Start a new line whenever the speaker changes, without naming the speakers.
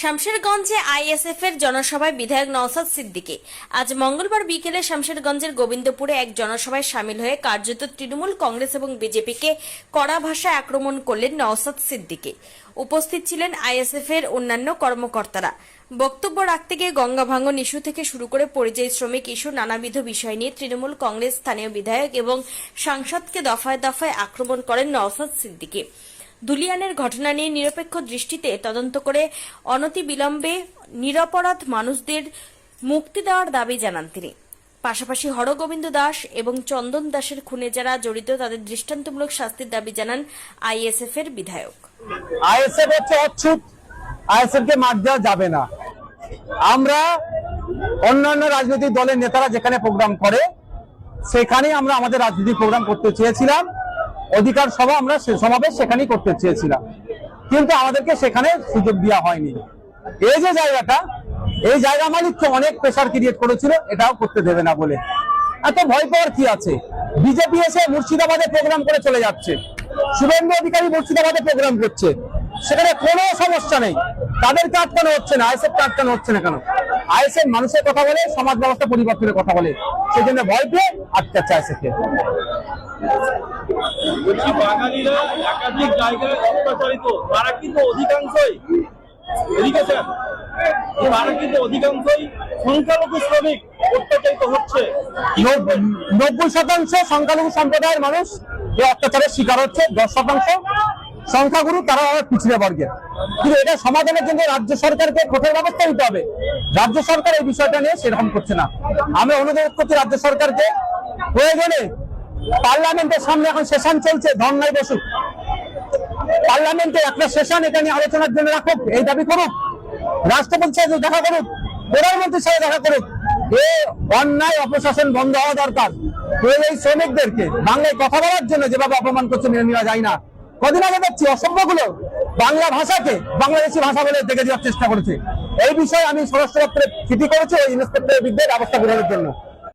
শামশেরগঞ্জে ISF এর জনসভায় বিধায়ক নওশাদ সিদ্দিকী আজ মঙ্গলবার বিকেলে শামশেরগঞ্জের গোবিন্দপুরে এক জনসভায় শামিল হয়ে কার্যত তৃণমূল কংগ্রেস এবং বিজেপিকে কড়া ভাষায় আক্রমণ করলেন নওশাদ সিদ্দিকী। উপস্থিত ছিলেন আইএসএফ এর অন্যান্য কর্মকর্তারা। বক্তব্য রাখতে গিয়ে গঙ্গা ভাঙন ইস্যু থেকে শুরু করে পরিযায়ী শ্রমিক ইস্যু নানাবিধ বিষয় নিয়ে তৃণমূল কংগ্রেস স্থানীয় বিধায়ক এবং সাংসদকে দফায় দফায় আক্রমণ করেন নওশাদ সিদ্দিকী। দুলিয়ানের ঘটনা নিয়ে নিরপেক্ষ দৃষ্টিতে তদন্ত করে অনতিবিলম্বে নিরপরাধ মানুষদের মুক্তি দেওয়ার দাবি জানান তিনি। পাশাপাশি হরগোবিন্দ দাস এবং চন্দন দাসের খুনে যারা জড়িত তাদের দৃষ্টান্তমূলক শাস্তির দাবি জানান আইএসএফ এর বিধায়ক।
আইএসএফ হচ্ছে অচ্ছুত, আইএসএফ কে মার দেওয়া যাবে না। আমরা অন্যান্য রাজনৈতিক দলের নেতারা যেখানে প্রোগ্রাম করে সেখানেই আমরা আমাদের রাজনৈতিক প্রোগ্রাম করতে চেয়েছিলাম। অধিকার সভা আমরা সমাবেশ সেখানেই করতে চেয়েছিলাম, কিন্তু আমাদেরকে সেখানে সুযোগ দেওয়া হয়নি। এই যে জায়গাটা, এই জায়গা মালিক তো অনেক প্রেসার ক্রিয়েট করেছিল এটাও করতে দেবে না বলে। এত ভয় পাওয়ার কি আছে? বিজেপি এসে মুর্শিদাবাদে প্রোগ্রাম করে চলে যাচ্ছে, শুভেন্দু অধিকারী মুর্শিদাবাদে প্রোগ্রাম করছে, সেখানে কোনো সমস্যা নেই। তাদেরকে আটকানো হচ্ছে না, আইএসএফকে আটকানো হচ্ছে না কেন? আইএসএফ মানুষের কথা বলে, সমাজ ব্যবস্থা পরিবর্তনের কথা বলে, সেই জন্য ভয় পেয়ে আটকাচ্ছে আইএসএফকে।
বাঙালিরা একাধিক জায়গায় অত্যাচারিত, তারা কিন্তু অধিকাংশই সংখ্যালঘু শ্রমিক অত্যাচারিত হচ্ছে।
90% সংখ্যালঘু সম্প্রদায়ের মানুষ এই অত্যাচারের শিকার হচ্ছে, 10% সংখ্যাগুরু তারা পিছিয়ে বর্গের। কিন্তু এটা সমাধানের জন্য রাজ্য সরকারকে কঠোর ব্যবস্থা নিতে হবে। রাজ্য সরকার এই বিষয়টা নিয়ে সেরকম করছে না। আমি অনুরোধ করছি রাজ্য সরকারকে, প্রয়োজনে পার্লামেন্টের সামনে এখন সেশন চলছে, ধর্নায় বসুক, পার্লামেন্টে একটা সেশন এটা নিয়ে আলোচনার জন্য রাখুক, এই দাবি করুক, রাষ্ট্রপতির সাথে দেখা করুক, প্রধানমন্ত্রীর সাথে দেখা করুক। এই অন্যায় অপশাসন বন্ধ হওয়া দরকার। এই শ্রমিকদেরকে বাংলায় কথা বলার জন্য যেভাবে অপমান করছে মেনে নেওয়া যায় না। কদিন আগে দেখছি অসভ্যগুলো বাংলা ভাষাকে বাংলাদেশি ভাষা বলে দেখে দেওয়ার চেষ্টা করেছে। এই বিষয়ে আমি স্বরাষ্ট্র দপ্তরে চিঠি করেছি ওই ইন্সপেক্টরের বিরুদ্ধে ব্যবস্থা গ্রহণের জন্য।